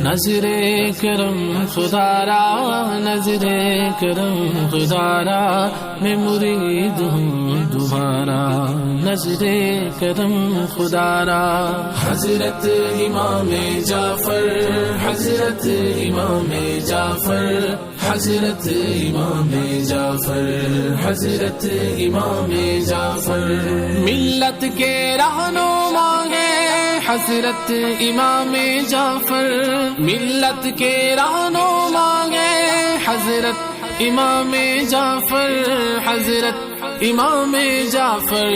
نظر کرم خدا را، نظر کرم خدا را، میں مرید ہوں دوبارہ، نظر کرم خدا را۔ حضرت امام جعفر، حضرت امام جعفر، حضرت امام جعفر، حضرت امام جعفر، ملت کے رہنما ہیں حضرت امام جعفر، ملت کے رہنما ہیں حضرت امام جعفر، حضرت امام جعفر،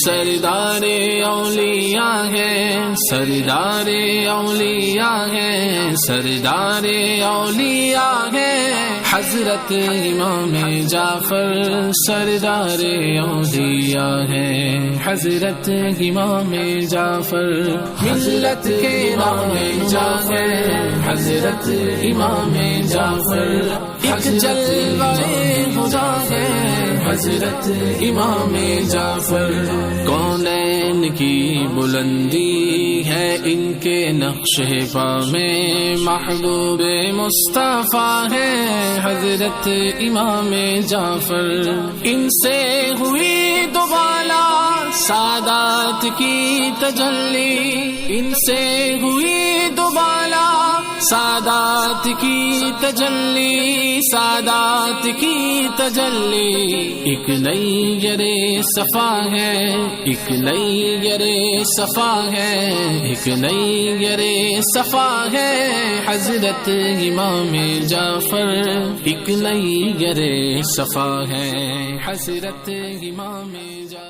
سردار اولیاء ہے، سردار اولیاء ہے، سردار اولیاء ہے، حضرت امام جعفر، سردار اولیاء ہے، حضرت امام جعفر، ملت کے رہنما ہے حضرت امام جعفر، ایک جلوہ خدا ہے حضرت امام جعفر، کونین کی بلندی ہے ان کے نقش پا میں، محبوب مصطفیٰ ہے حضرت امام جعفر، ان سے ہوئی دوبالا سادات کی تجلی، ان سے ہوئی دوبالا سادات کی تجلی، سادات کی تجلی، ایک نئی گرے صفا ہے، ایک نئی گرے صفا ہے، ایک نئی گرے صفا ہے حضرت امام جعفر، ایک نئی گرے صفا ہے حضرت امام جعفر۔